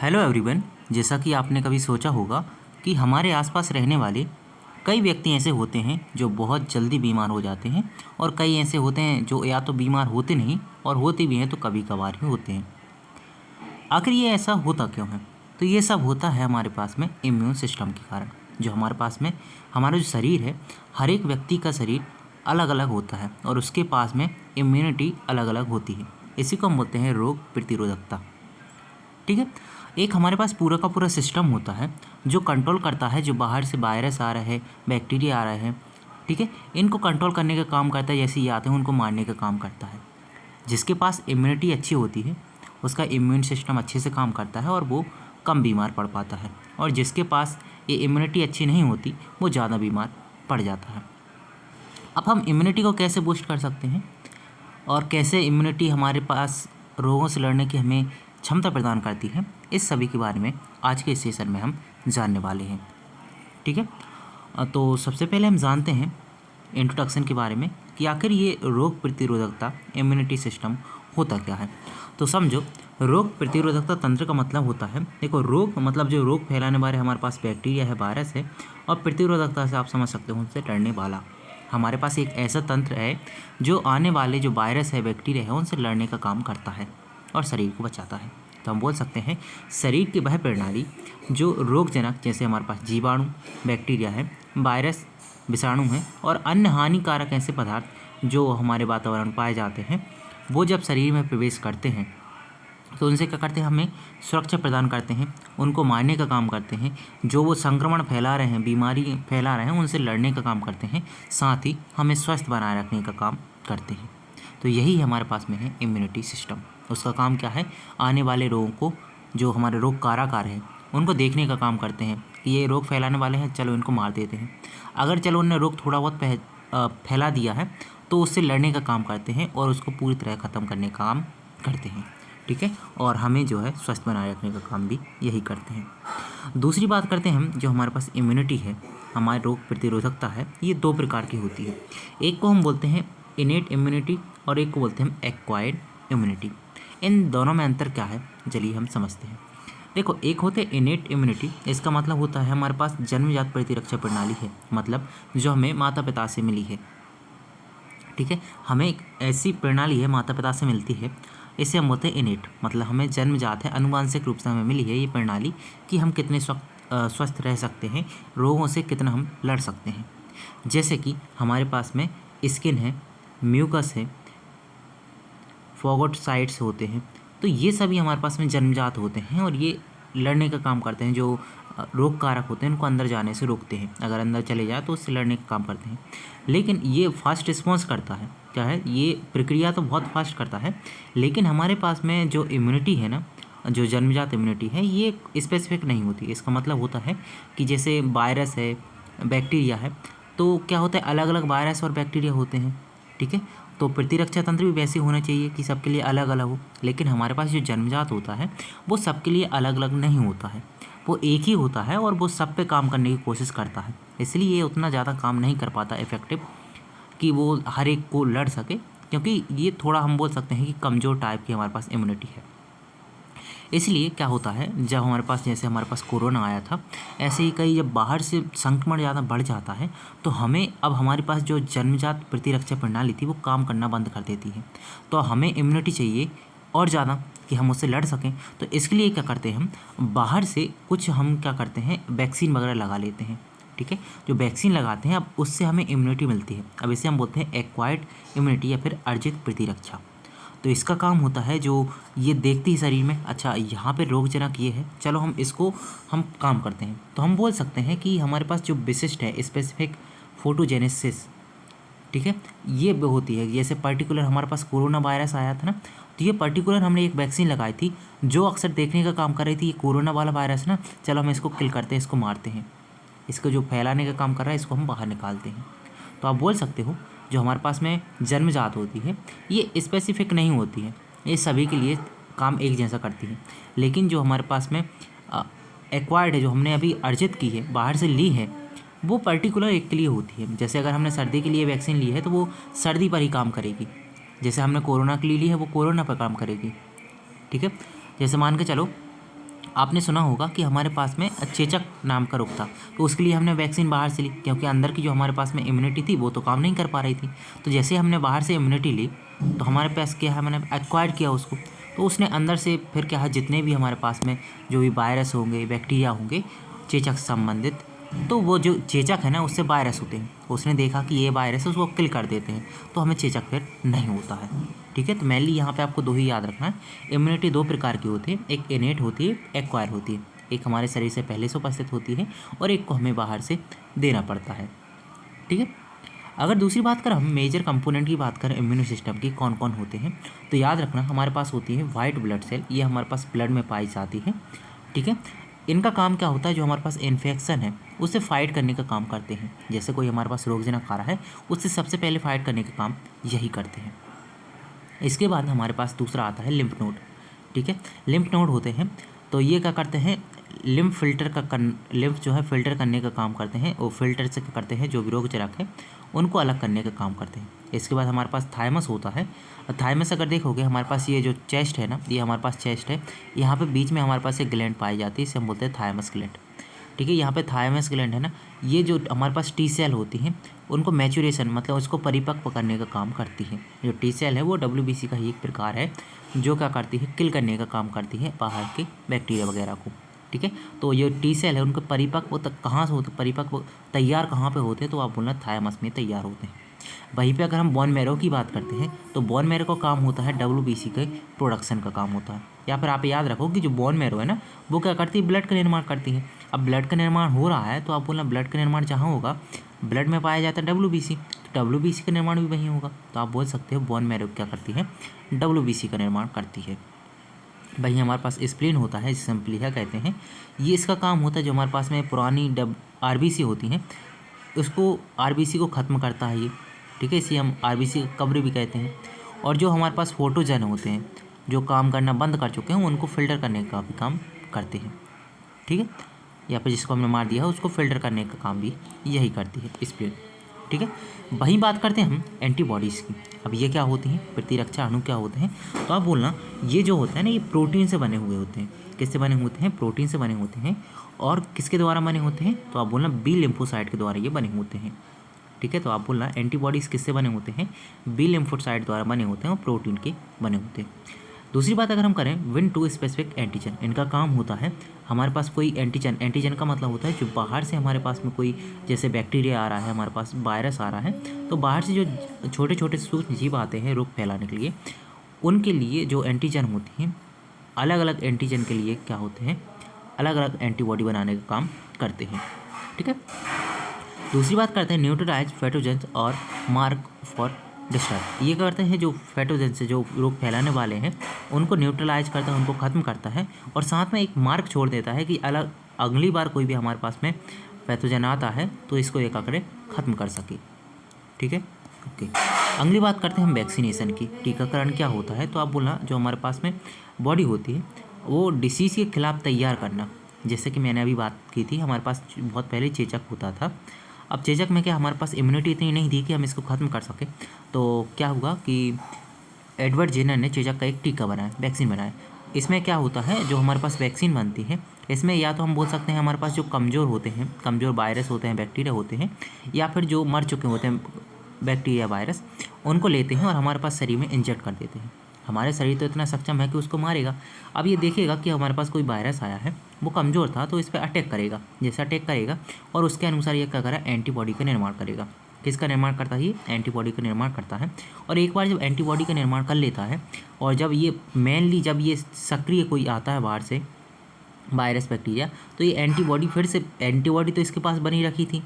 Hello everyone. जैसा कि आपने कभी सोचा होगा कि हमारे आसपास रहने वाले कई व्यक्ति ऐसे होते हैं जो बहुत जल्दी बीमार हो जाते हैं और कई ऐसे होते हैं जो या तो बीमार होते नहीं और होते भी हैं तो कभी कभार ही होते हैं। आखिर ये ऐसा होता क्यों है? तो ये सब होता है हमारे पास में इम्यून सिस्टम के कारण। जो हमारे पास में हमारा जो शरीर है, हर एक व्यक्ति का शरीर अलग अलग होता है और उसके पास में इम्यूनिटी अलग अलग होती है। इसी को हम बोलते हैं रोग प्रतिरोधकता। ठीक है। एक हमारे पास पूरा का पूरा सिस्टम होता है जो कंट्रोल करता है जो बाहर से वायरस आ रहा है, बैक्टीरिया आ रहा है। ठीक है। इनको कंट्रोल करने का काम करता है, जैसे ये आते हैं उनको मारने का काम करता है। जिसके पास इम्यूनिटी अच्छी होती है उसका इम्यून सिस्टम अच्छे से काम करता है और वो कम बीमार पड़ पाता है, और जिसके पास ये इम्यूनिटी अच्छी नहीं होती वो ज़्यादा बीमार पड़ जाता है। अब हम इम्यूनिटी को कैसे बूस्ट कर सकते हैं और कैसे इम्यूनिटी हमारे पास रोगों से लड़ने की हमें क्षमता प्रदान करती है, इस सभी के बारे में आज के इस सेशन में हम जानने वाले हैं। ठीक है। तो सबसे पहले हम जानते हैं इंट्रोडक्शन के बारे में कि आखिर ये रोग प्रतिरोधकता इम्यूनिटी सिस्टम होता क्या है। तो समझो, रोग प्रतिरोधकता तंत्र का मतलब होता है, देखो रोग मतलब जो रोग फैलाने वाले हमारे पास बैक्टीरिया है, वायरस है, और प्रतिरोधकता से आप समझ सकते हो उनसे लड़ने वाला। हमारे पास एक ऐसा तंत्र है जो आने वाले जो वायरस है, बैक्टीरिया है, उनसे लड़ने का काम करता है और शरीर को बचाता है। तो हम बोल सकते हैं शरीर की वह प्रणाली जो रोगजनक, जैसे हमारे पास जीवाणु, बैक्टीरिया है, वायरस, विषाणु हैं और अन्य हानिकारक ऐसे पदार्थ जो हमारे वातावरण में पाए जाते हैं, वो जब शरीर में प्रवेश करते हैं तो उनसे क्या करते हैं, हमें सुरक्षा प्रदान करते हैं, उनको मारने का काम करते हैं। जो वो संक्रमण फैला रहे हैं, बीमारी फैला रहे हैं, उनसे लड़ने का काम करते हैं, साथ ही हमें स्वस्थ बनाए रखने का काम करते हैं। तो यही हमारे पास में है इम्यूनिटी सिस्टम। उसका काम क्या है, आने वाले रोगों को, जो हमारे रोग काराकार हैं, उनको देखने का काम करते हैं कि ये रोग फैलाने वाले हैं, चलो इनको मार देते हैं। अगर चलो उन्होंने रोग थोड़ा बहुत फैला दिया है तो उससे लड़ने का काम करते हैं और उसको पूरी तरह ख़त्म करने का काम करते हैं। ठीक है। और हमें जो है स्वस्थ बनाए रखने का काम भी यही करते हैं। दूसरी बात करते हैं हम, जो हमारे पास इम्यूनिटी है, हमारे रोग प्रतिरोधकता है, ये दो प्रकार की होती है। एक को हम बोलते हैं इनेट इम्यूनिटी और एक को बोलते हैं हम एक्वायर्ड इम्यूनिटी। इन दोनों में अंतर क्या है, चलिए हम समझते हैं। देखो, एक होते हैं इनेट इम्यूनिटी, इसका मतलब होता है हमारे पास जन्मजात प्रतिरक्षा प्रणाली है, मतलब जो हमें माता पिता से मिली है। ठीक है। हमें एक ऐसी प्रणाली है, माता पिता से मिलती है, इसे हम बोलते हैं इनेट, मतलब हमें जन्मजात है, अनुवांशिक रूप से हमें मिली है ये प्रणाली कि हम कितने स्वस्थ रह सकते हैं, रोगों से कितना हम लड़ सकते हैं। जैसे कि हमारे पास में स्किन है, म्यूकस है, फॉगोसाइट्स होते हैं, तो ये सभी हमारे पास में जन्मजात होते हैं और ये लड़ने का काम करते हैं। जो रोग कारक होते हैं उनको अंदर जाने से रोकते हैं, अगर अंदर चले जाए तो उससे लड़ने का काम करते हैं। लेकिन ये फास्ट रिस्पॉन्स करता है, क्या है, ये प्रक्रिया तो बहुत फास्ट करता है, लेकिन हमारे पास में जो इम्यूनिटी है ना, जो जन्मजात इम्यूनिटी है, ये स्पेसिफिक नहीं होती। इसका मतलब होता है कि जैसे वायरस है, बैक्टीरिया है, तो क्या होता है, अलग अलग वायरस और बैक्टीरिया होते हैं। ठीक है। तो प्रतिरक्षा तंत्र भी वैसे होना चाहिए कि सबके लिए अलग अलग हो, लेकिन हमारे पास जो जन्मजात होता है वो सबके लिए अलग अलग नहीं होता है, वो एक ही होता है और वो सब पे काम करने की कोशिश करता है। इसलिए ये उतना ज़्यादा काम नहीं कर पाता इफेक्टिव कि वो हर एक को लड़ सके, क्योंकि ये थोड़ा हम बोल सकते हैं कि कमज़ोर टाइप की हमारे पास इम्यूनिटी है। इसलिए क्या होता है, जब हमारे पास, जैसे हमारे पास कोरोना आया था, ऐसे ही कई जब बाहर से संक्रमण ज़्यादा बढ़ जाता है तो हमें, अब हमारे पास जो जन्मजात प्रतिरक्षा प्रणाली थी वो काम करना बंद कर देती है। तो हमें इम्यूनिटी चाहिए और ज़्यादा कि हम उससे लड़ सकें। तो इसके लिए क्या करते हैं, हम बाहर से कुछ, हम क्या करते हैं, वैक्सीन वगैरह लगा लेते हैं। ठीक है। जो वैक्सीन लगाते हैं, अब उससे हमें इम्यूनिटी मिलती है। अब इसे हम बोलते हैं एक्वायर्ड इम्यूनिटी या फिर अर्जित प्रतिरक्षा। तो इसका काम होता है, जो ये देखती है शरीर में, अच्छा यहाँ पे रोगजनक ये है, चलो हम इसको हम काम करते हैं। तो हम बोल सकते हैं कि हमारे पास जो विशिष्ट है, स्पेसिफिक फोटोजेनेसिस, ठीक है, ये होती है। जैसे पर्टिकुलर हमारे पास कोरोना वायरस आया था ना, तो ये पर्टिकुलर हमने एक वैक्सीन लगाई थी जो अक्सर देखने का काम कर रही थी, ये कोरोना वाला वायरस ना, चलो हम इसको किल करते हैं, इसको मारते हैं, इसको जो फैलाने का काम कर रहा है इसको हम बाहर निकालते हैं। तो आप बोल सकते हो जो हमारे पास में जन्मजात होती है ये स्पेसिफिक नहीं होती है, ये सभी के लिए काम एक जैसा करती है। लेकिन जो हमारे पास में एक्वायर्ड है, जो हमने अभी अर्जित की है, बाहर से ली है, वो पर्टिकुलर एक के लिए होती है। जैसे अगर हमने सर्दी के लिए वैक्सीन ली है तो वो सर्दी पर ही काम करेगी, जैसे हमने कोरोना के लिए ली है वो कोरोना पर काम करेगी। ठीक है। जैसे मान के चलो आपने सुना होगा कि हमारे पास में चेचक नाम का रोग था, तो उसके लिए हमने वैक्सीन बाहर से ली, क्योंकि अंदर की जो हमारे पास में इम्यूनिटी थी वो तो काम नहीं कर पा रही थी। तो जैसे हमने बाहर से इम्यूनिटी ली तो हमारे पास क्या है, मैंने एक्वायर किया उसको, तो उसने अंदर से फिर क्या है, जितने भी हमारे पास में जो भी वायरस होंगे, बैक्टीरिया होंगे चेचक से संबंधित, तो वो जो चेचक है ना उससे वायरस होते हैं, उसने देखा कि ये वायरस है उसको किल कर देते हैं, तो हमें चेचक फिर नहीं होता है। ठीक है, तो मेनली यहाँ पे आपको दो ही याद रखना है। इम्यूनिटी दो प्रकार की होती है, एक इनेट होती है, एक्वायर होती है। एक हमारे शरीर से पहले से उपस्थित होती है और एक को हमें बाहर से देना पड़ता है। ठीक है, अगर दूसरी बात करें, हम मेजर कंपोनेंट की बात करें इम्यून सिस्टम की, कौन कौन होते हैं, तो याद रखना हमारे पास होती है वाइट ब्लड सेल, ये हमारे पास ब्लड में पाई जाती है। ठीक है, इनका काम क्या होता है, जो हमारे पास इन्फेक्शन है उससे फाइट करने का काम करते हैं। जैसे कोई हमारे पास रोगजनक आ रहा है, उससे सबसे पहले फाइट करने का काम यही करते हैं। इसके बाद हमारे पास दूसरा आता है लिम्फ नोड। ठीक है, लिम्फ नोड होते हैं, तो ये क्या करते हैं, लिम्फ जो है फिल्टर करने का काम करते हैं। वो फिल्टर से क्या करते हैं, जो भी रोगजनक है उनको अलग करने का काम करते हैं। इसके बाद हमारे पास थाइमस होता है। थाइमस अगर देखोगे, हमारे पास ये जो चेस्ट है ना, ये हमारे पास चेस्ट है, यहाँ पे बीच में हमारे पास एक ग्लैंड पाई जाती है, इसे हम बोलते हैं थाइमस ग्लैंड। ठीक है, यहाँ पे थाइमस ग्लैंड है ना, ये जो हमारे पास टी सेल होती हैं उनको मैच्योरेशन मतलब उसको परिपक्व करने का काम करती है। जो टी सेल है वो WBC का ही एक प्रकार है, जो क्या करती है, किल करने का काम करती है बाहर के बैक्टीरिया वगैरह को। ठीक है, तो ये टी सेल है, उनको परिपक्व तक कहाँ से होते, परिपक्व तैयार कहाँ पे होते हैं, तो आप बोलना थाइमस में तैयार होते हैं। वहीं पे अगर हम बोन मैरो की बात करते हैं, तो बोन मैरो का काम होता है WBC के प्रोडक्शन का काम होता है। या फिर आप याद रखो कि जो बोन मैरो है ना, वो क्या करती है, ब्लड का निर्माण करती है। अब ब्लड का निर्माण हो रहा है, तो आप बोलना ब्लड का निर्माण जहाँ होगा, ब्लड में पाया जाता है WBC, तो WBC का निर्माण भी वहीं होगा, तो आप बोल सकते हो बोन मैरो क्या करती है, WBC का निर्माण करती है। वहीं हमारे पास स्प्लीन होता है, जिसे हम प्लीहा कहते हैं। ये इसका काम होता है, जो हमारे पास में पुरानी RBC होती हैं, उसको RBC को ख़त्म करता है ये। ठीक है, इसे हम RBC कब्र भी कहते हैं। और जो हमारे पास फोटोजन होते हैं, जो काम करना बंद कर चुके हैं, उनको फिल्टर करने का भी काम करते हैं। ठीक है, या फिर जिसको हमने मार दिया है उसको फिल्टर करने का काम भी यही करती है स्प्लीन। ठीक है, वहीं बात करते हैं हम एंटीबॉडीज़ की। अब ये क्या होती हैं, प्रतिरक्षा अणु क्या होते हैं, तो आप बोलना ये जो होता है ना, ये प्रोटीन से बने हुए होते हैं। किससे बने होते हैं, प्रोटीन से बने होते हैं। और किसके द्वारा बने होते हैं, तो आप बोलना बी लिम्फोसाइट के द्वारा ये बने होते हैं। ठीक है, तो आप बोलना एंटीबॉडीज़ किससे बने होते हैं, बी लिम्फोसाइट द्वारा बने होते हैं और प्रोटीन के बने होते हैं। दूसरी बात अगर हम करें, विन टू स्पेसिफिक एंटीजन, इनका काम होता है, हमारे पास कोई एंटीजन, एंटीजन का मतलब होता है जो बाहर से हमारे पास में कोई, जैसे बैक्टीरिया आ रहा है, हमारे पास वायरस आ रहा है, तो बाहर से जो छोटे छोटे सूक्ष्म जीव आते हैं रोग फैलाने के लिए, उनके लिए जो एंटीजन होती हैं, अलग अलग एंटीजन के लिए क्या होते हैं, अलग अलग एंटीबॉडी बनाने का काम करते हैं। ठीक है, दूसरी बात करते हैं न्यूट्रलाइज पैथोजेंस और मार्क फॉर डिस्ट्रॉय। ये करते हैं जो पैथोजेंस से जो रोग फैलाने वाले हैं उनको न्यूट्रलाइज करता है, उनको ख़त्म करता है, और साथ में एक मार्क छोड़ देता है कि अलग अगली बार कोई भी हमारे पास में पैथोजन आता है तो इसको एक आंकड़े ख़त्म कर सके। ठीक है, ओके। अगली बात करते हैं हम वैक्सीनेशन की। टीकाकरण क्या होता है, तो आप बोलना जो हमारे पास में बॉडी होती है वो डिसीज़ के खिलाफ तैयार करना। जैसे कि मैंने अभी बात की थी, हमारे पास बहुत पहले चेचक होता था। अब चेचक में क्या, हमारे पास इम्यूनिटी इतनी नहीं थी कि हम इसको ख़त्म कर सकें, तो क्या हुआ कि एडवर्ड जेनर ने चेचक का एक टीका बनाया, वैक्सीन बनाया। इसमें क्या होता है, जो हमारे पास वैक्सीन बनती है, इसमें या तो हम बोल सकते हैं हमारे पास जो कमज़ोर होते हैं, कमज़ोर वायरस होते हैं, बैक्टीरिया होते हैं, या फिर जो मर चुके होते हैं बैक्टीरिया वायरस, उनको लेते हैं और हमारे पास शरीर में इंजेक्ट कर देते हैं। हमारे शरीर तो इतना सक्षम है कि उसको मारेगा। अब ये देखेगा कि हमारे पास कोई वायरस आया है, वो कमज़ोर था, तो इस पर अटैक करेगा। जैसे अटैक करेगा और उसके अनुसार ये क्या करेगा, एंटीबॉडी का निर्माण करेगा। किसका निर्माण करता है, ये एंटीबॉडी का निर्माण करता है। और एक बार जब एंटीबॉडी का निर्माण कर लेता है, और जब ये मेनली जब ये सक्रिय कोई आता है बाहर से वायरस बैक्टीरिया, तो ये एंटीबॉडी फिर से, एंटीबॉडी तो इसके पास बनी रखी थी,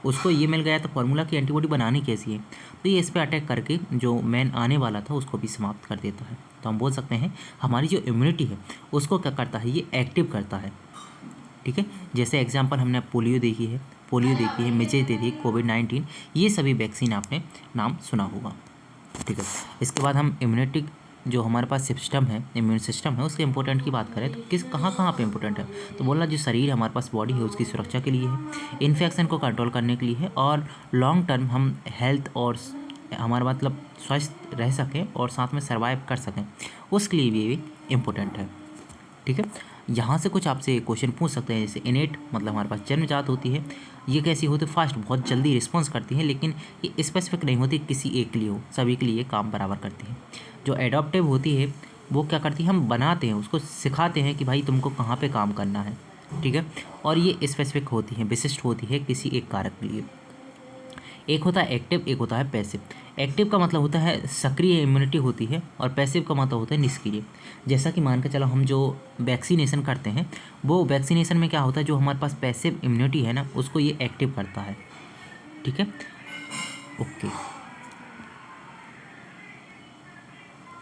उसको ये मिल गया था फॉर्मूला कि एंटीबॉडी बनानी कैसी है, तो ये इस पर अटैक करके जो मेन आने वाला था उसको भी समाप्त कर देता है। तो हम बोल सकते हैं हमारी जो इम्यूनिटी है उसको क्या करता है, ये एक्टिव करता है। ठीक है, जैसे एग्जांपल हमने पोलियो देखी है, मिजेज देखी, कोविड-19, ये सभी वैक्सीन आपने नाम सुना होगा। ठीक है, इसके बाद हम इम्यूनिटी जो हमारे पास सिस्टम है, इम्यून सिस्टम है, उसके इंपॉर्टेंट की बात करें तो किस कहाँ पे इंपॉर्टेंट है, तो बोलना जो शरीर हमारे पास बॉडी है उसकी सुरक्षा के लिए है, इन्फेक्शन को कंट्रोल करने के लिए है, और लॉन्ग टर्म हम हेल्थ और हमारा मतलब स्वस्थ रह सकें और साथ में सर्वाइव कर सकें, उसके लिए भी इम्पोर्टेंट है। ठीक है, यहाँ से कुछ आपसे क्वेश्चन पूछ सकते हैं, जैसे इनेट मतलब हमारे पास जन्मजात होती है, ये कैसी होती है, फास्ट बहुत जल्दी रिस्पॉन्स करती है, लेकिन ये स्पेसिफिक नहीं होती किसी एक के लिए हो, सभी के लिए काम बराबर करती है। जो एडॉप्टिव होती है वो क्या करती है, हम बनाते हैं उसको, सिखाते हैं कि भाई तुमको कहाँ पे काम करना है, ठीक है। और ये स्पेसिफिक होती है, विशिष्ट होती है किसी एक कारक के लिए। एक होता है एक्टिव, एक होता है पैसिव। एक्टिव का मतलब होता है सक्रिय इम्यूनिटी होती है, और पैसिव का मतलब होता है निष्क्रिय। जैसा कि मान के चलो हम जो वैक्सीनेशन करते हैं, वो वैक्सीनेशन में क्या होता है, जो हमारे पास पैसिव इम्यूनिटी है ना, उसको ये एक्टिव करता है, ठीक है। ओके।